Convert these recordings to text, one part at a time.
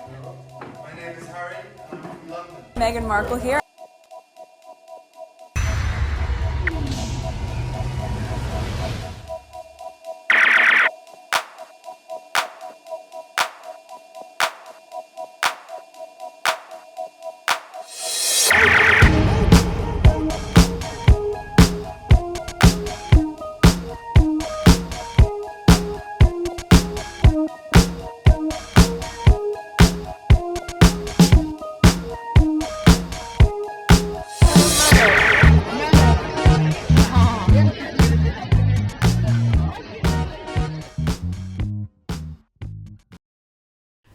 My name is Harry, and I'm from London. Meghan Markle here.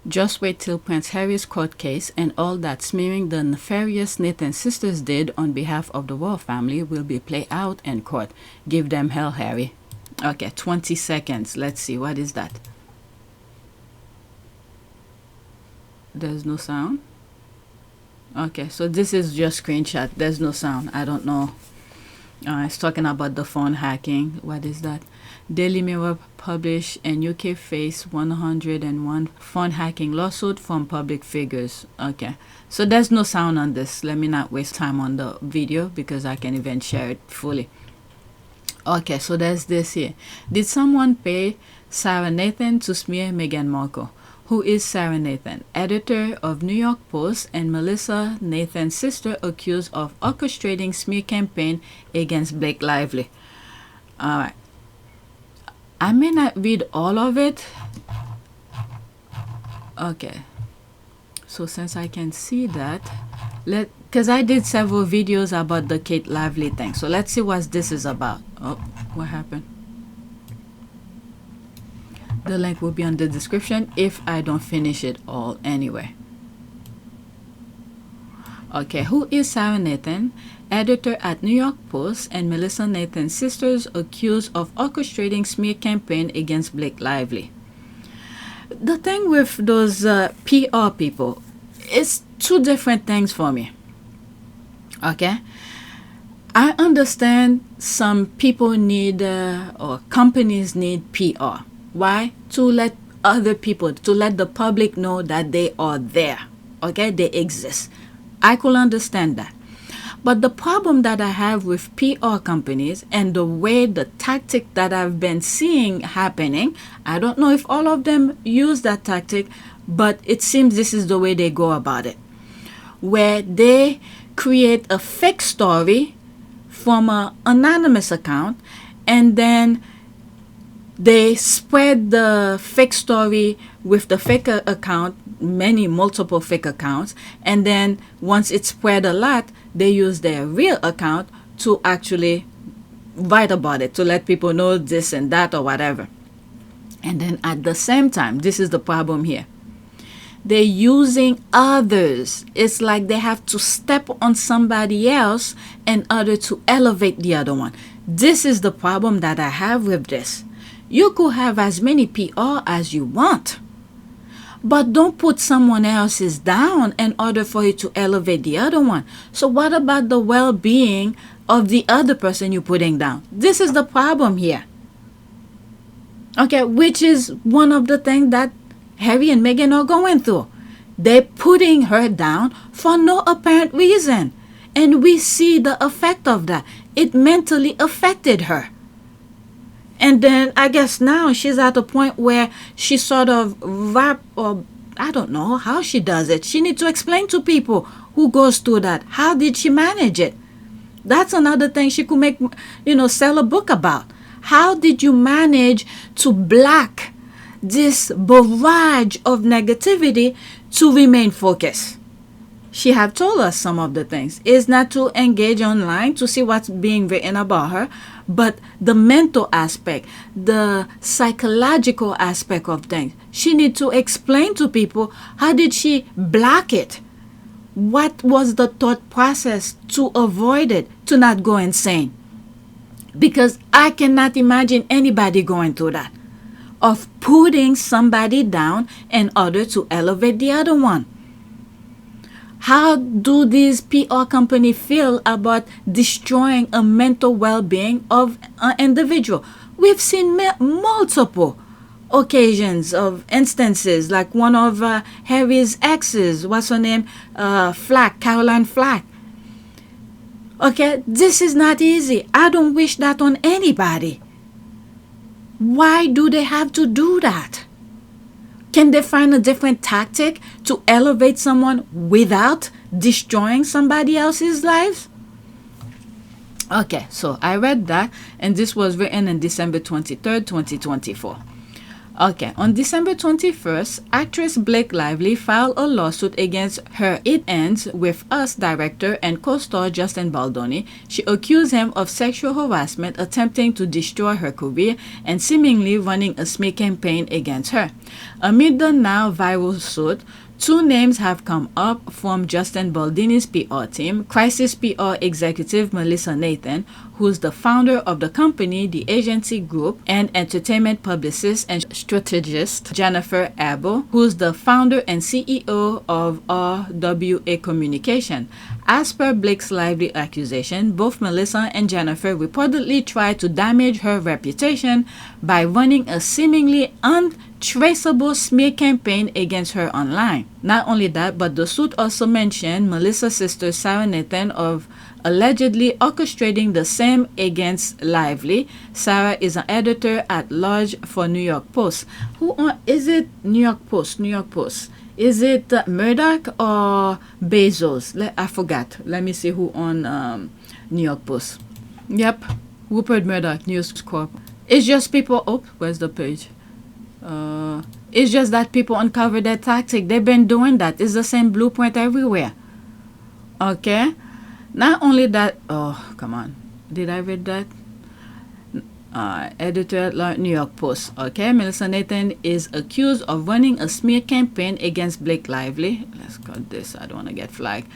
Just wait till Prince Harry's court case and all that smearing the Nefarious Nathan sisters did on behalf of the royal family will be played out in court. Give them hell, Harry. Okay, 20 seconds. Let's see. What is that? There's no sound. Okay, so this is just screenshot. There's no sound. I don't know. It's talking about the phone hacking. What is that? Daily Mirror publish and UK face 101 phone hacking lawsuit from public figures. Okay, so there's no sound on this. Let me not waste time on the video because I can even share it fully. Okay, so there's this here. Did someone pay Sara Nathan to smear Meghan Markle? Who is Sara Nathan? Editor of New York Post and Melissa Nathan's sister accused of orchestrating smear campaign against Blake Lively. All right. I may not read all of it. Okay. So since I can see that, because I did several videos about the Kate Lively thing. So let's see what this is about. Oh, what happened? The link will be on the description if I don't finish it all anyway. Okay, who is Sara Nathan? Editor at New York Post and Melissa Nathan's sisters accused of orchestrating smear campaign against Blake Lively. The thing with those PR people, it's two different things for me. Okay? I understand some people need or companies need PR. Why? To let other people, to let the public know that they are there. Okay? They exist. I could understand that. But the problem that I have with PR companies and the way the tactic that I've been seeing happening, I don't know if all of them use that tactic, but it seems this is the way they go about it. Where they create a fake story from an anonymous account and then they spread the fake story with the fake account, multiple fake accounts, and then once it's spread a lot, they use their real account to actually write about it, to let people know this and that or whatever. And then at the same time, this is the problem here. They're using others. It's like they have to step on somebody else in order to elevate the other one. This is the problem that I have with this. You could have as many PR as you want, but don't put someone else's down in order for you to elevate the other one. So what about the well-being of the other person you're putting down? This is the problem here. Okay, which is one of the things that Harry and Meghan are going through. They're putting her down for no apparent reason. And we see the effect of that. It mentally affected her. And then I guess now she's at a point where she sort of I don't know how she does it. She needs to explain to people who goes through that. How did she manage it? That's another thing she could make, sell a book about. How did you manage to block this barrage of negativity to remain focused? She have told us some of the things. Is not to engage online to see what's being written about her, but the mental aspect, the psychological aspect of things. She need to explain to people how did she block it? What was the thought process to avoid it, to not go insane? Because I cannot imagine anybody going through that, of putting somebody down in order to elevate the other one. How do these PR companies feel about destroying a mental well-being of an individual? We've seen multiple occasions, of instances, like one of Harry's exes, what's her name, Flack, Caroline Flack. Okay, this is not easy. I don't wish that on anybody. Why do they have to do that? Can they find a different tactic to elevate someone without destroying somebody else's lives? Okay, so I read that, and this was written on December 23rd, 2024. Okay, on December 21st, actress Blake Lively filed a lawsuit against her It Ends With Us director and co-star Justin Baldoni. She accused him of sexual harassment, attempting to destroy her career, and seemingly running a smear campaign against her. Amid the now viral suit, two names have come up from Justin Baldini's PR team: crisis PR executive Melissa Nathan, who's the founder of the company, the agency group, and entertainment publicist and strategist Jennifer Abel, who's the founder and CEO of RWA Communication. As per Blake's Lively accusation, both Melissa and Jennifer reportedly tried to damage her reputation by running a seemingly untraceable smear campaign against her online. Not only that, but the suit also mentioned Melissa's sister Sara Nathan of allegedly orchestrating the same against Lively. Sara is an editor at large for New York Post. Is it New York Post? New York Post. Is it Murdoch or Bezos? I forgot. Let me see who on New York Post. Yep, Rupert Murdoch, News Corp. It's just people. Oh, where's the page? It's just that people uncover their tactic. They've been doing that. It's the same blueprint everywhere. Okay. Not only that. Oh, come on. Did I read that? Editor at New York Post. Okay, Melissa Nathan is accused of running a smear campaign against Blake Lively. Let's cut this. I don't want to get flagged.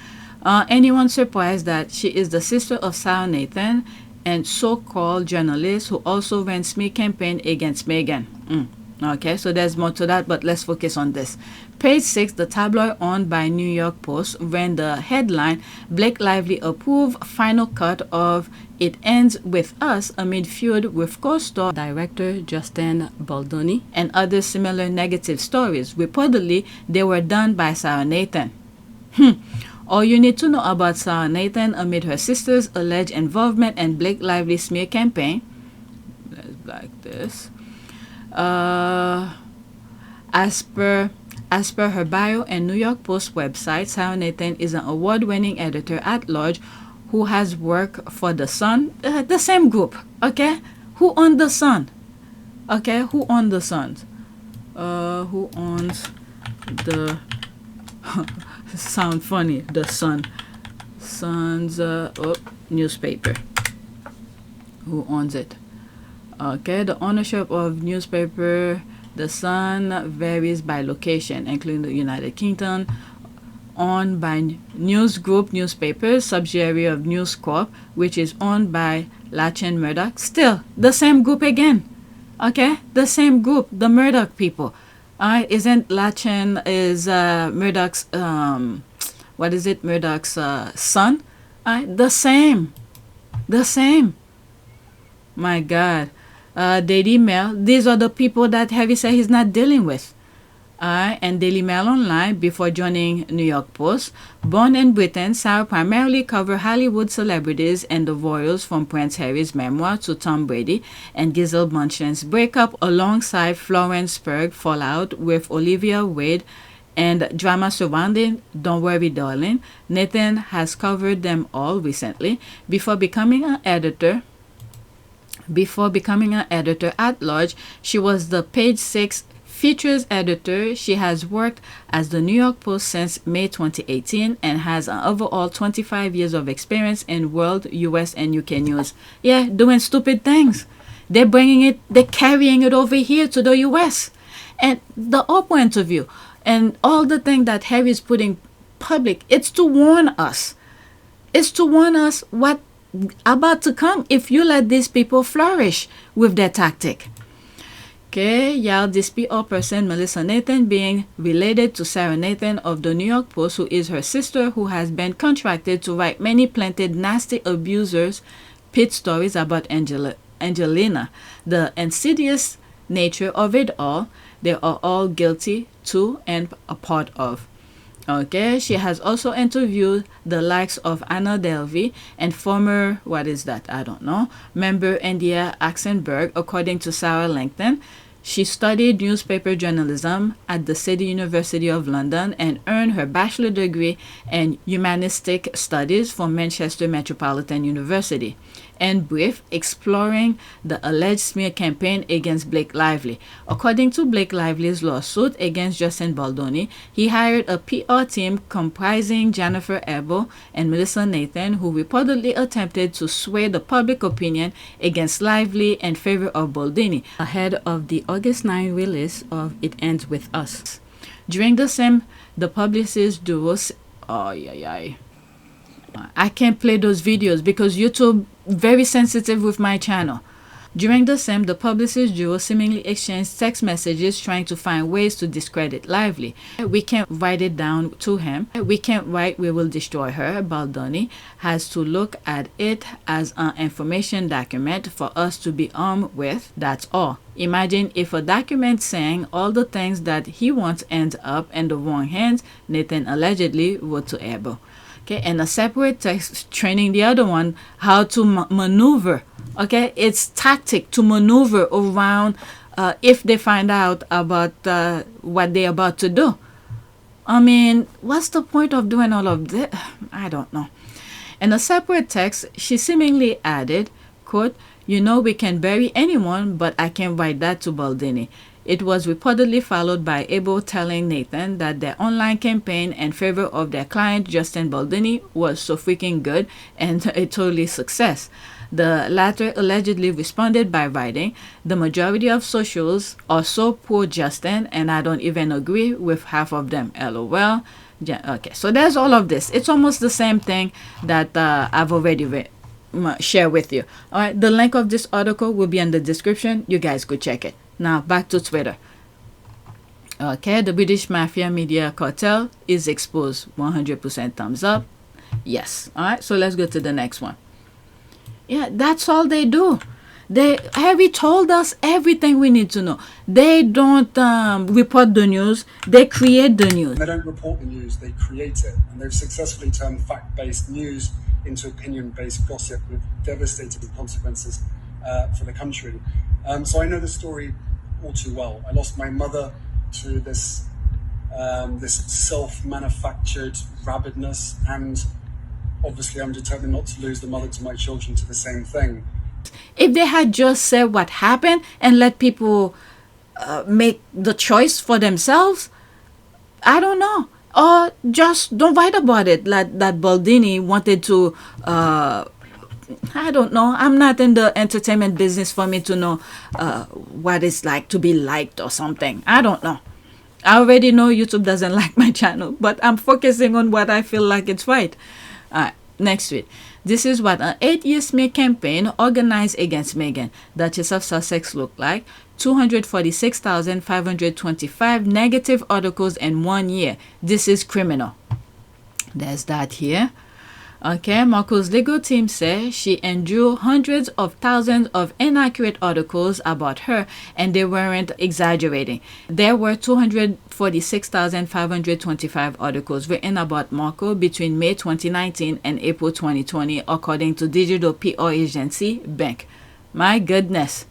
Anyone surprised that she is the sister of Sara Nathan and so-called journalist who also ran smear campaign against Meghan? Okay, so there's more to that, but let's focus on this. Page 6, the tabloid owned by New York Post, ran the headline, Blake Lively approved final cut of It Ends With Us amid feud with co-star director Justin Baldoni and other similar negative stories. Reportedly, they were done by Sara Nathan. All you need to know about Sara Nathan amid her sister's alleged involvement in Blake Lively's smear campaign. Let's like this. As per her bio and New York Post website, Sara Nathan is an award-winning editor at large who has worked for The Sun, the same group. Okay, who owns The Sun? Okay, who owns The Sun? Who owns the? Sound funny. The Sun, Sun's newspaper. Who owns it? Okay, the ownership of newspaper The Sun varies by location, including the United Kingdom. Owned by News Group Newspapers, subsidiary of News Corp, which is owned by Lachlan Murdoch. Still, the same group again. Okay, the same group, the Murdoch people. Isn't Lachlan is Murdoch's what is it? Murdoch's son. The same. My God. Daily Mail. These are the people that Harry said he's not dealing with. And Daily Mail Online before joining New York Post. Born in Britain, Sara primarily covered Hollywood celebrities and the royals, from Prince Harry's memoir to Tom Brady and Gisele Bündchen's breakup, alongside Florence Pugh fallout with Olivia Wilde and drama surrounding Don't Worry Darling. Nathan has covered them all recently. Before becoming an editor at large, she was the Page 6 features editor. She has worked as the New York Post since May 2018 and has an overall 25 years of experience in world, US, and UK news. Yeah, doing stupid things. They're carrying it over here to the US. And the Oprah interview and all the thing that Harry's putting public, it's to warn us. It's to warn us what about to come if you let these people flourish with their tactic. Okay, yeah, this PR person, Melissa Nathan, being related to Sara Nathan of the New York Post, who is her sister, who has been contracted to write many planted nasty abusers pit stories about Angelina, the insidious nature of it all, they are all guilty to and a part of. Okay, she has also interviewed the likes of Anna Delvey and former, what is that? I don't know, member India Axenberg, according to Sara Nathan. She studied newspaper journalism at the City University of London and earned her bachelor degree in humanistic studies from Manchester Metropolitan University. In brief, exploring the alleged smear campaign against Blake Lively. According to Blake Lively's lawsuit against Justin Baldoni, he hired a PR team comprising Jennifer Abel and Melissa Nathan, who reportedly attempted to sway the public opinion against Lively in favor of Baldoni, ahead of the August 9 release of It Ends With Us. During the same, the publicist duo... I can't play those videos because YouTube very sensitive with my channel. During the same, the publicist duo seemingly exchanged text messages trying to find ways to discredit Lively. We can't write it down to him. We can't write we will destroy her. Baldoni has to look at it as an information document for us to be armed with. That's all. Imagine if a document saying all the things that he wants ends up in the wrong hands, Nathan allegedly wrote to Abel. Okay, and a separate text training the other one how to maneuver. Okay, it's tactic to maneuver around if they find out about what they're about to do. I mean, what's the point of doing all of this? I don't know. In a separate text, she seemingly added, quote, "You know we can bury anyone, but I can't write that to Baldini." It was reportedly followed by Abel telling Nathan that their online campaign in favor of their client Justin Baldini was so freaking good and a totally success. The latter allegedly responded by writing, "The majority of socials are so pro Justin and I don't even agree with half of them, lol." Okay, so there's all of this. It's almost the same thing that I've already shared with you. All right, the link of this article will be in the description. You guys could check it. Now, back to Twitter. Okay, the British Mafia media cartel is exposed. 100% thumbs up. Yes. All right, so let's go to the next one. Yeah, that's all they do. Harry told us everything we need to know. They don't report the news. They create the news. They don't report the news. They create it. And they've successfully turned fact-based news into opinion-based gossip with devastating consequences for the country. So I know the story all too well. I lost my mother to this self-manufactured rabidness, and obviously I'm determined not to lose the mother to my children to the same thing. If they had just said what happened and let people make the choice for themselves, I don't know. Or just don't write about it, like that Baldini wanted to... I don't know. I'm not in the entertainment business for me to know what it's like to be liked or something. I don't know. I already know YouTube doesn't like my channel, but I'm focusing on what I feel like it's right. Next tweet. This is what an 8-year smear campaign organized against Meghan, Duchess of Sussex, looked like. 246,525 negative articles in 1 year. This is criminal. There's that here. Okay, Markle's legal team says she endured hundreds of thousands of inaccurate articles about her, and they weren't exaggerating. There were 246,525 articles written about Markle between May 2019 and April 2020, according to digital PR agency Bank. My goodness.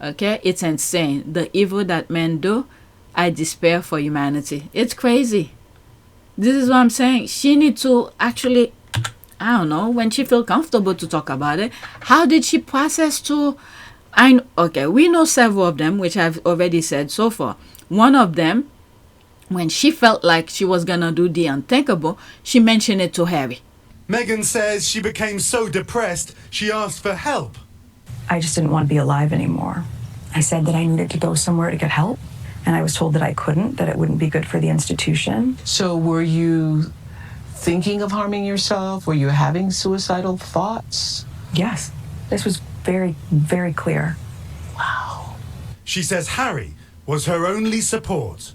Okay, it's insane. The evil that men do, I despair for humanity. It's crazy. This is what I'm saying. She needs to actually... I don't know, when she feel comfortable to talk about it. How did she process to... Okay, we know several of them, which I've already said so far. One of them, when she felt like she was gonna do the unthinkable, she mentioned it to Harry. Meghan says she became so depressed, she asked for help. I just didn't want to be alive anymore. I said that I needed to go somewhere to get help, and I was told that I couldn't, that it wouldn't be good for the institution. So were you thinking of harming yourself? Were you having suicidal thoughts? Yes, this was very, very clear. Wow. She says Harry was her only support.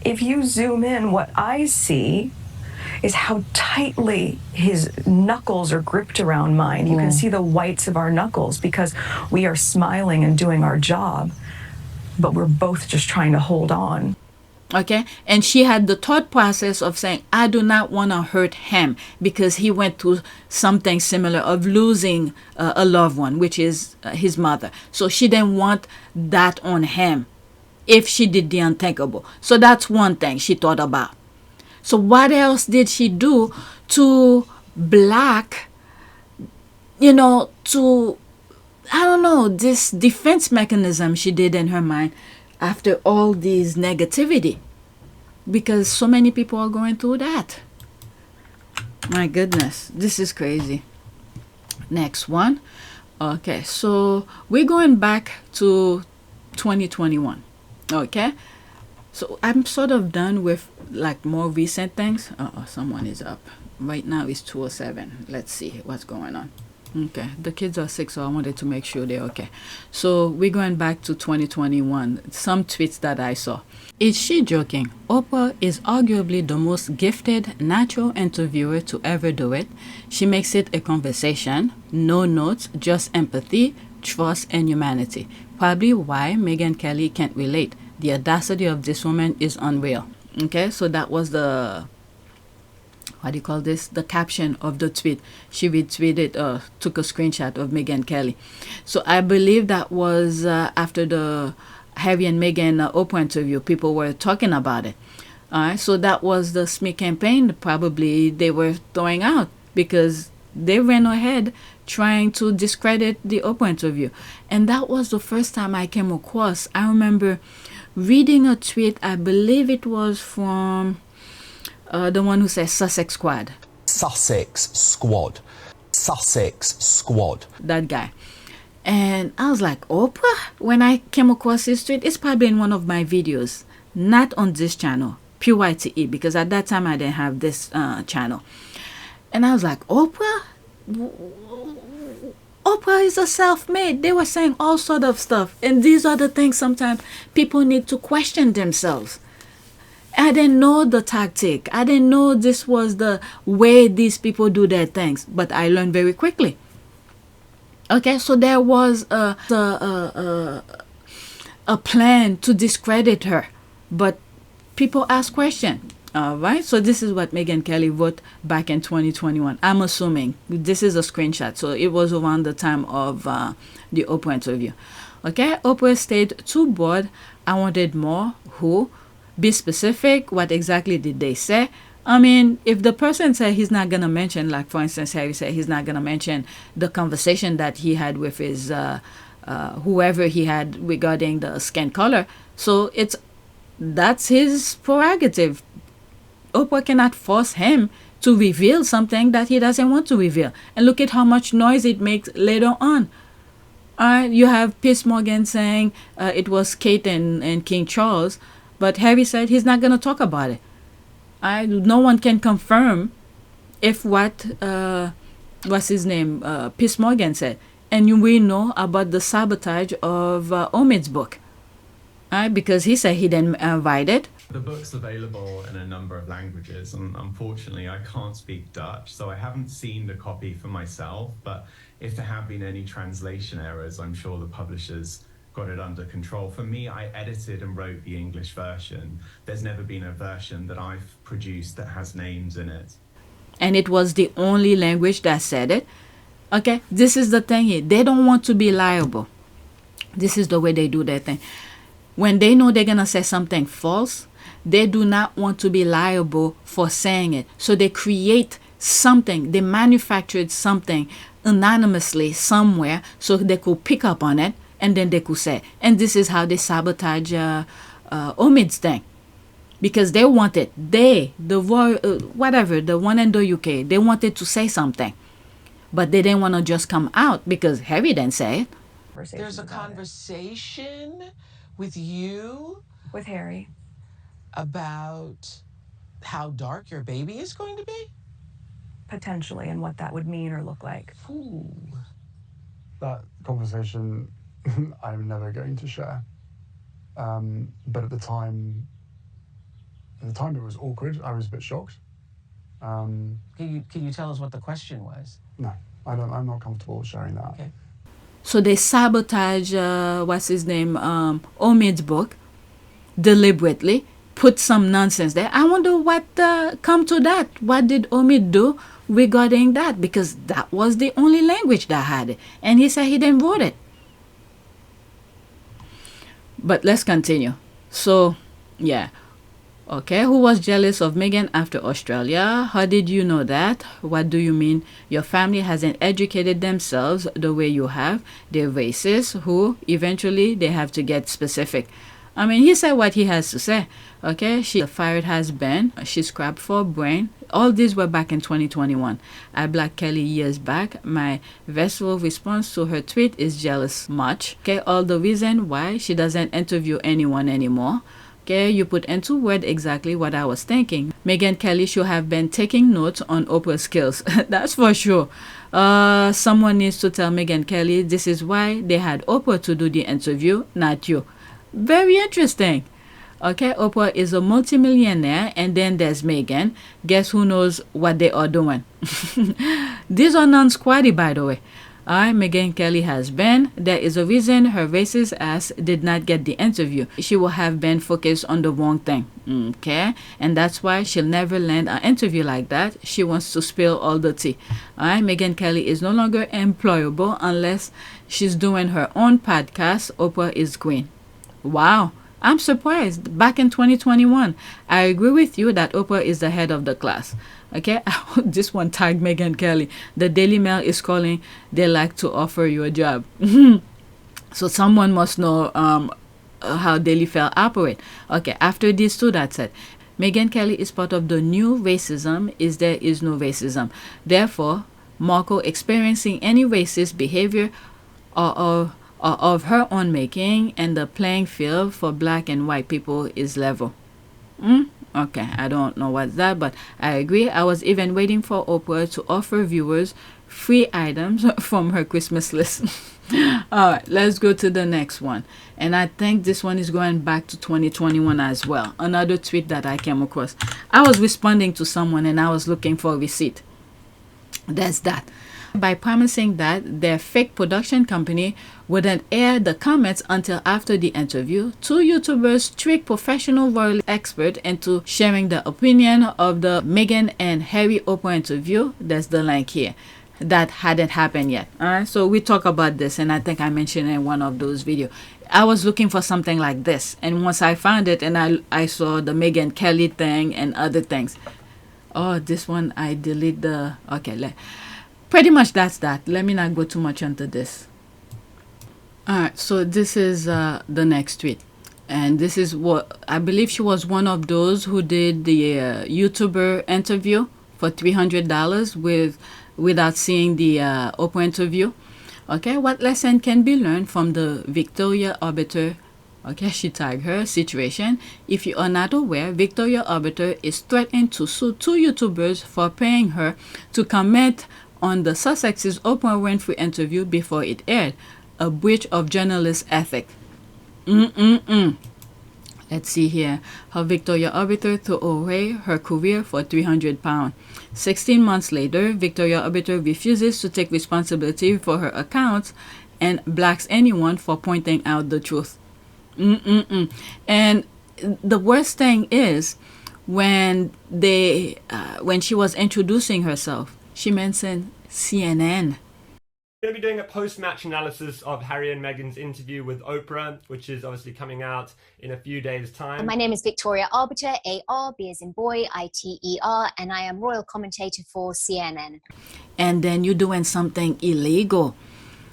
If you zoom in, what I see is how tightly his knuckles are gripped around mine. You can see the whites of our knuckles because we are smiling and doing our job. but we're both just trying to hold on. Okay, and she had the thought process of saying, I do not want to hurt him because he went through something similar of losing a loved one, which is his mother. So she didn't want that on him if she did the unthinkable. So that's one thing she thought about. So what else did she do to block, to, I don't know, this defense mechanism she did in her mind after all these negativity? Because so many people are going through that. My goodness, this is crazy. Next one. Okay, so we're going back to 2021. Okay, so I'm sort of done with like more recent things. Someone is up. Right now it's 2:07. Let's see what's going on. Okay, the kids are sick, so I wanted to make sure they're okay. So we're going back to 2021. Some tweets that I saw. Is she joking? Oprah is arguably the most gifted natural interviewer to ever do it. She makes it a conversation, no notes, just empathy, trust, and humanity. Probably why Meghan Kelly can't relate. The audacity of this woman is unreal. Okay, so that was the, what do you call this? The caption of the tweet. She retweeted, took a screenshot of Meghan Kelly. So I believe that was after the Harry and Meghan Oprah interview. People were talking about it. All right, so that was the smear campaign probably they were throwing out because they ran ahead trying to discredit the Oprah interview. And that was the first time I came across. I remember reading a tweet, I believe it was from the one who says Sussex Squad. Sussex Squad. Sussex Squad. That guy. And I was like, Oprah? When I came across this tweet, it's probably in one of my videos. Not on this channel, Pt2, because at that time I didn't have this channel. And I was like, Oprah? Oprah is a self-made. They were saying all sort of stuff. And these are the things sometimes people need to question themselves. I didn't know the tactic. I didn't know this was the way these people do their things. But I learned very quickly. Okay, so there was a plan to discredit her. But people ask questions. All right, so this is what Meghan Kelly wrote back in 2021. I'm assuming this is a screenshot. So it was around the time of the Oprah interview. Okay, Oprah stayed too bored. I wanted more. Who? Be specific. What exactly did they say? I mean, if the person said he's not going to mention, like for instance, Harry said he's not going to mention the conversation that he had with his, whoever he had regarding the skin color. So that's his prerogative. Oprah cannot force him to reveal something that he doesn't want to reveal. And look at how much noise it makes later on. You have Piers Morgan saying it was Kate and King Charles, but Harry said he's not going to talk about it. No one can confirm if what's his name, Piers Morgan said. And we know about the sabotage of Omid's book. Because he said he didn't write it. The book's available in a number of languages, and unfortunately I can't speak Dutch, so I haven't seen the copy for myself, but if there have been any translation errors, I'm sure the publishers got it under control. For me, I edited and wrote the English version. There's never been a version that I've produced that has names in it. And it was the only language that said it. Okay, this is the thing here. They don't want to be liable. This is the way they do their thing. When they know they're going to say something false, they do not want to be liable for saying it. So they create something. They manufactured something anonymously somewhere so they could pick up on it and then they could say. And this is how they sabotage Omid's thing. Because they wanted, the one in the UK, they wanted to say something. But they didn't want to just come out because Harry didn't say it. There's a conversation with you? With Harry. About how dark your baby is going to be? Potentially, and what that would mean or look like. Ooh. That conversation I'm never going to share. But at the time it was awkward. I was a bit shocked. Can you tell us what the question was? No, I'm not comfortable sharing that. Okay. So they sabotage, what's his name, Omid's book deliberately, put some nonsense there. I wonder what come to that. What did Omid do regarding that? Because that was the only language that had it. And he said he didn't wrote it. But let's continue. So, yeah. Okay, who was jealous of Meghan after Australia? How did you know that? What do you mean? Your family hasn't educated themselves the way you have. They're racist, who eventually they have to get specific. I mean, he said what he has to say. Okay, she fired husband. She scrapped for brain. All these were back in 2021. I blocked Kelly years back. My visceral response to her tweet is jealous much. Okay, all the reason why she doesn't interview anyone anymore. Okay, you put into word exactly what I was thinking. Meghan Kelly should have been taking notes on Oprah's skills. That's for sure. Someone needs to tell Meghan Kelly this is why they had Oprah to do the interview, not you. Very interesting. Okay, Oprah is a multimillionaire, and then there's Meghan. Guess who knows what they are doing? These are non-squatty, by the way. Meghan Kelly has been. There is a reason her racist ass did not get the interview. She will have been focused on the wrong thing. Okay? And that's why she'll never land an interview like that. She wants to spill all the tea. Meghan Kelly is no longer employable unless she's doing her own podcast. Oprah is queen. Wow. I'm surprised. Back in 2021, I agree with you that Oprah is the head of the class. Okay, this one tagged Meghan Kelly. The Daily Mail is calling, they like to offer you a job. So someone must know how Daily Mail operate. Okay, after these two, that's it. Meghan Kelly is part of the new racism is there is no racism. Therefore, Markle experiencing any racist behavior or of her own making, and the playing field for black and white people is level. Okay, I don't know what's that, but I agree. I was even waiting for Oprah to offer viewers free items from her Christmas list. All right, let's go to the next one. And I think this one is going back to 2021 as well. Another tweet that I came across. I was responding to someone and I was looking for a receipt. That's that. By promising that their fake production company wouldn't air the comments until after the interview, two YouTubers tricked professional royal expert into sharing the opinion of the Meghan and Harry Oprah interview. That's the link here. That hadn't happened yet. Alright, so we talk about this, and I think I mentioned in one of those videos. I was looking for something like this, and once I found it, and I saw the Meghan Kelly thing and other things. Oh, this one I delete the. Okay, pretty much that's that. Let me not go too much into this. Alright, so this is the next tweet. And this is what I believe she was one of those who did the YouTuber interview for $300 without seeing the Oprah interview. Okay, what lesson can be learned from the Victoria Arbiter? Okay, she tagged her situation. If you are not aware, Victoria Arbiter is threatening to sue two YouTubers for paying her to comment on the Sussex's Oprah Winfrey interview before it aired, a breach of journalist ethic. Let's see here. How Victoria Arbiter threw away her career for £300. 16 months later, Victoria Arbiter refuses to take responsibility for her accounts and blacks anyone for pointing out the truth. And the worst thing is when she was introducing herself, she mentioned CNN. We're going to be doing a post-match analysis of Harry and Meghan's interview with Oprah, which is obviously coming out in a few days' time. My name is Victoria Arbiter, A-R, B as in boy, I-T-E-R, and I am royal commentator for CNN. And then you're doing something illegal.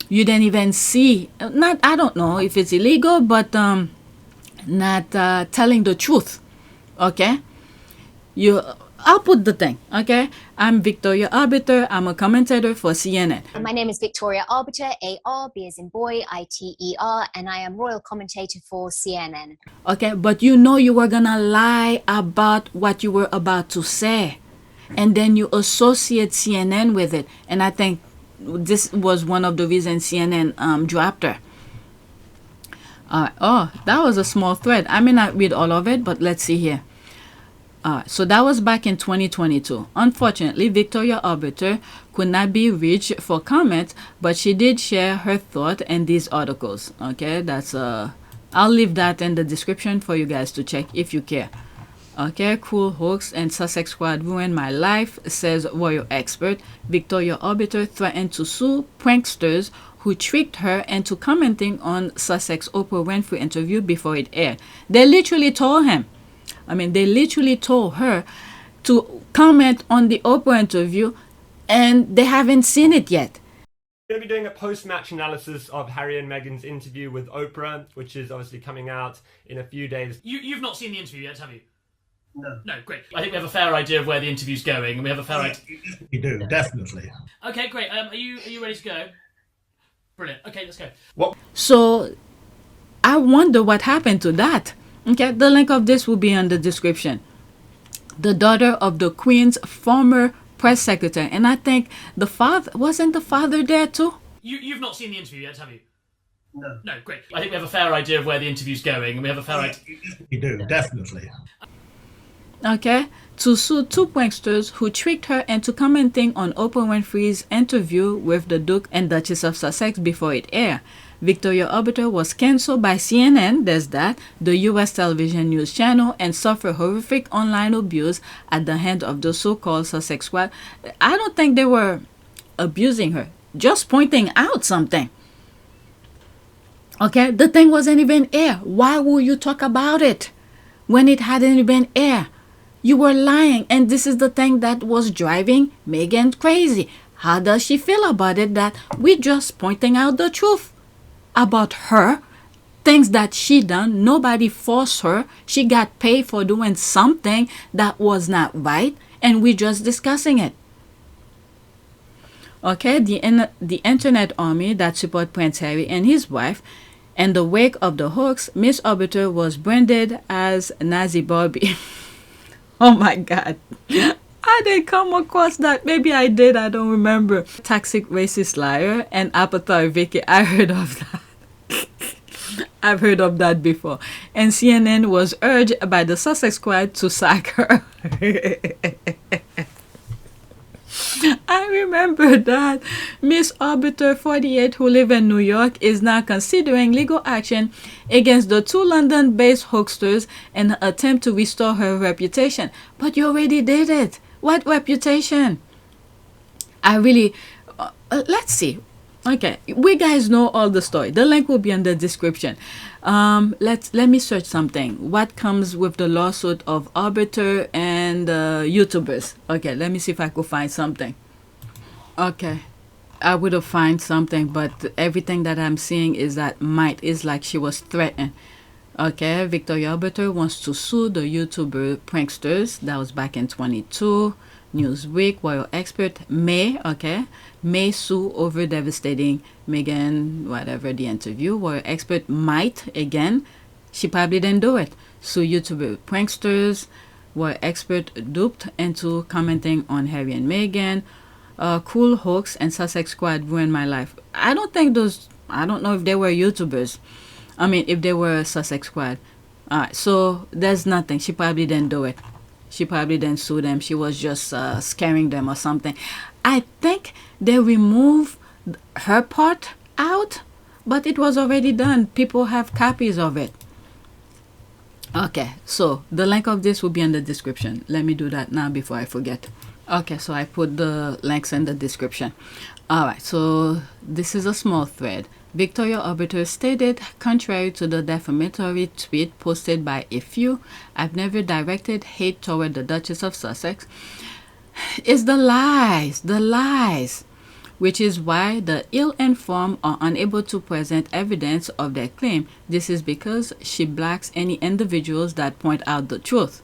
You didn't even see, I don't know if it's illegal, but not telling the truth. Okay? I'll put the thing, okay? I'm Victoria Arbiter. I'm a commentator for CNN. My name is Victoria Arbiter, A-R, B as in boy, I-T-E-R, and I am royal commentator for CNN. Okay, but you know you were gonna lie about what you were about to say. And then you associate CNN with it. And I think this was one of the reasons CNN dropped her. Oh, that was a small thread. I may not read all of it, but let's see here. So that was back in 2022. Unfortunately, Victoria Arbiter could not be reached for comment, but she did share her thought in these articles. Okay, that's I'll leave that in the description for you guys to check if you care. Okay, cool hoax and Sussex Squad ruined my life, says royal expert. Victoria Arbiter threatened to sue pranksters who tricked her into commenting on Sussex Oprah Winfrey interview before it aired. They literally told her to comment on the Oprah interview, and they haven't seen it yet. We're going to be doing a post-match analysis of Harry and Meghan's interview with Oprah, which is obviously coming out in a few days. You've not seen the interview yet, have you? No. No, great. I think we have a fair idea of where the interview's going, and we have a fair idea. You do, definitely. Okay, great. Are you ready to go? Brilliant. Okay, let's go. What? So I wonder what happened to that. Okay, the link of this will be in the description. The daughter of the Queen's former press secretary, and I think the father, wasn't the father there too? You've not seen the interview yet, have you? No. No, great. I think we have a fair idea of where the interview's going, and we have a fair idea. You do, definitely. Okay, to sue two pranksters who tricked her into commenting on Oprah Winfrey's interview with the Duke and Duchess of Sussex before it aired. Victoria Arbiter was cancelled by CNN, there's that, the US television news channel, and suffered horrific online abuse at the hand of the so-called Sussex Squad. I don't think they were abusing her, just pointing out something. Okay, the thing wasn't even aired. Why would you talk about it when it hadn't been aired? You were lying, and this is the thing that was driving Meghan crazy. How does she feel about it that we're just pointing out the truth about her, things that she done? Nobody forced her. She got paid for doing something that was not right, and we're just discussing it. Okay, the internet army that support Prince Harry and his wife. In the wake of the hoax, Miss Arbiter was branded as Nazi Barbie. Oh my God. I didn't come across that. Maybe I did. I don't remember. Toxic racist liar and Avatar Vicky. I heard of that. I've heard of that before. And CNN was urged by the Sussex Squad to sack her. I remember that. Miss Arbiter, 48, who live in New York, is now considering legal action against the two London-based hoaxsters in an attempt to restore her reputation. But you already did it. What reputation? I really... let's see. Okay, we guys know all the story. The link will be in the description. Let me search something. What comes with the lawsuit of Arbiter and YouTubers? Okay, let me see if I could find something. Okay, I would have found something, but everything that I'm seeing is that might is like she was threatened. Okay, Victoria Arbiter wants to sue the YouTuber pranksters. That was back in 22. Newsweek, royal expert may sue over devastating Meghan, whatever the interview. Royal expert might, again, she probably didn't do it. Sue YouTuber pranksters. Royal expert duped into commenting on Harry and Meghan. Cool hoax and Sussex Squad ruined my life. I don't know if they were YouTubers. I mean, if they were Sussex Squad. Alright, so there's nothing. She probably didn't do it. She probably didn't sue them. She was just scaring them or something. I think they removed her part out, but it was already done. People have copies of it. Okay, so the link of this will be in the description. Let me do that now before I forget. Okay, so I put the links in the description. Alright, so this is a small thread. Victoria Arbiter stated, contrary to the defamatory tweet posted by a few, I've never directed hate toward the Duchess of Sussex. It's the lies, which is why the ill-informed are unable to present evidence of their claim. This is because she blacks any individuals that point out the truth.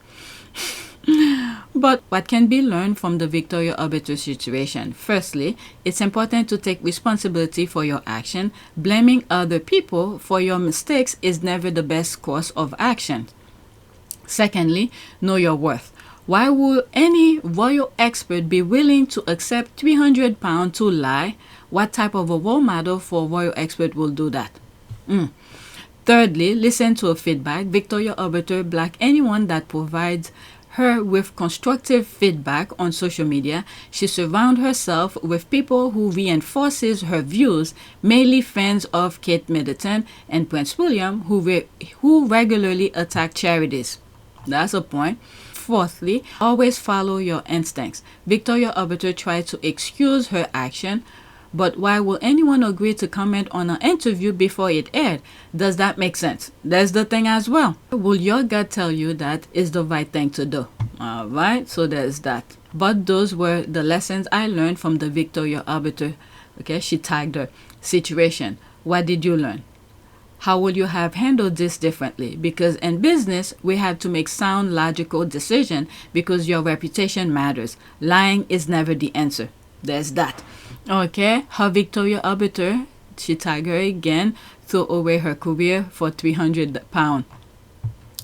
But what can be learned from the Victoria Arbiter situation? Firstly, it's important to take responsibility for your action. Blaming other people for your mistakes is never the best course of action. Secondly, know your worth. Why would any royal expert be willing to accept £300 to lie? What type of a role model for a royal expert will do that? Thirdly, listen to a feedback. Victoria Arbiter black anyone that provides her with constructive feedback on social media, she surrounds herself with people who reinforces her views, mainly fans of Kate Middleton and Prince William, who regularly attack charities. That's a point. Fourthly, always follow your instincts. Victoria Arbiter tried to excuse her action, but why will anyone agree to comment on an interview before it aired? Does that make sense? That's the thing as well. Will your gut tell you that is the right thing to do? Alright, so there's that. But those were the lessons I learned from the Victoria Arbiter. Okay, she tagged her situation. What did you learn? How would you have handled this differently? Because in business, we have to make sound, logical decisions because your reputation matters. Lying is never the answer. There's that. Okay, her Victoria Arbiter, she tagged her again, threw away her career for £300.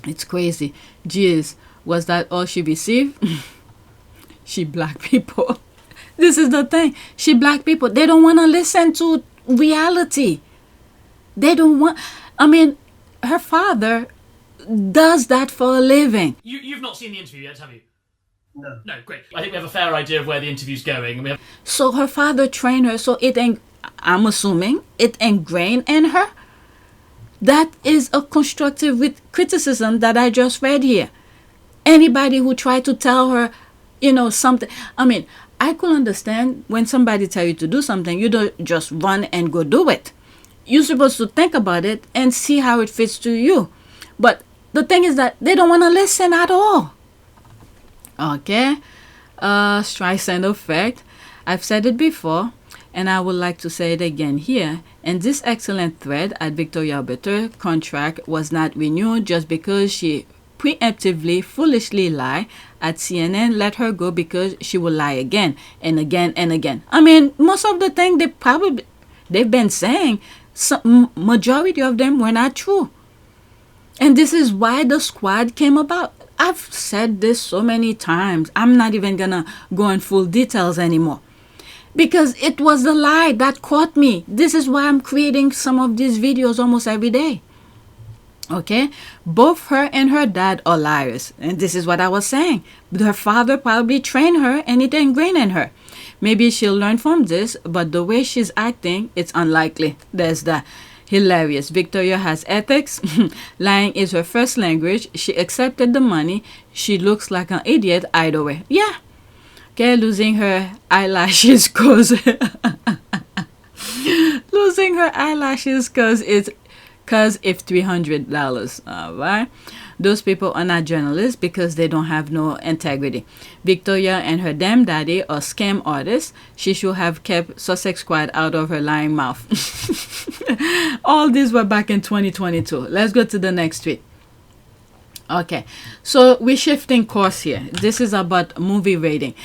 It's crazy. Jeez, was that all she received? She black people. This is the thing. She black people. They don't want to listen to reality. They don't want... I mean, her father does that for a living. You've not seen the interview yet, have you? No. No, great. I think we have a fair idea of where the interview's going. And So her father trained her, so I'm assuming it ingrained in her. That is a constructive criticism that I just read here. Anybody who tried to tell her, something. I mean, I could understand when somebody tell you to do something, you don't just run and go do it. You're supposed to think about it and see how it fits to you. But the thing is that they don't want to listen at all. Okay, Streisand effect. I've said it before, and I would like to say it again here. And this excellent thread at Victoria Arbiter contract was not renewed just because she preemptively, foolishly lied at CNN. Let her go because she will lie again and again and again. I mean, most of the things they've been saying, majority of them were not true. And this is why the squad came about. I've said this so many times. I'm not even gonna go in full details anymore. Because it was the lie that caught me. This is why I'm creating some of these videos almost every day. Okay? Both her and her dad are liars. And this is what I was saying. Her father probably trained her and it ingrained in her. Maybe she'll learn from this, but the way she's acting, it's unlikely. There's that. Hilarious. Victoria has ethics. Lying is her first language. She accepted the money. She looks like an idiot either way. Yeah. Okay, losing her eyelashes cause losing her eyelashes cause it's $300. Alright. Those people are not journalists because they don't have no integrity. Victoria and her damn daddy are scam artists. She should have kept Sussex Squad out of her lying mouth. All these were back in 2022. Let's go to the next tweet. Okay, so we're shifting course here. This is about movie rating.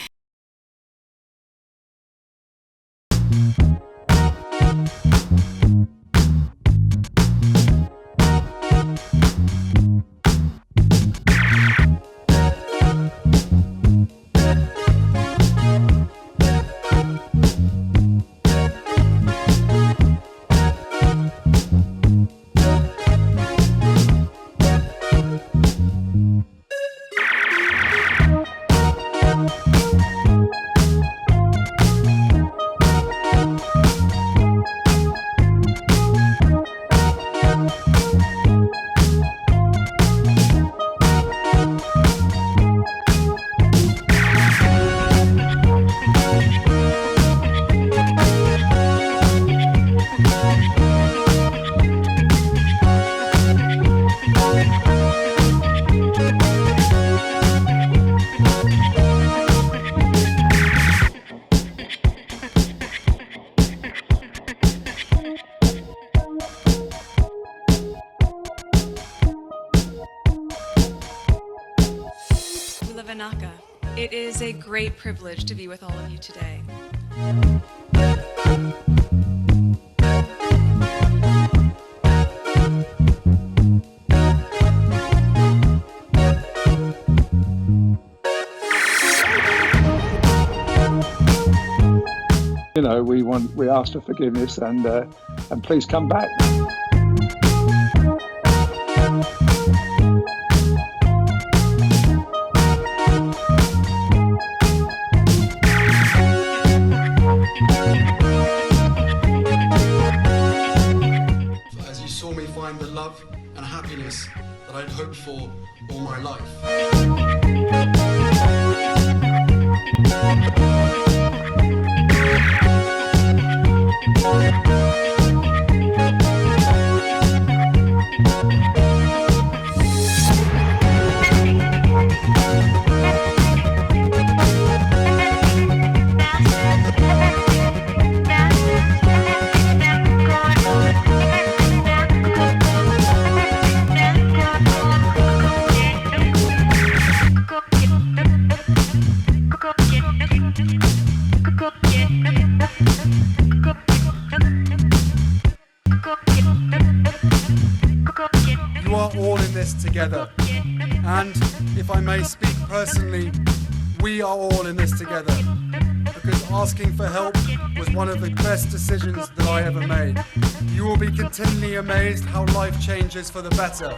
It is a great privilege to be with all of you today. We ask for forgiveness and please come back. hoped for all my life. You are all in this together. And if I may speak personally, we are all in this together. Because asking for help was one of the best decisions that I ever made. You will be continually amazed how life changes for the better.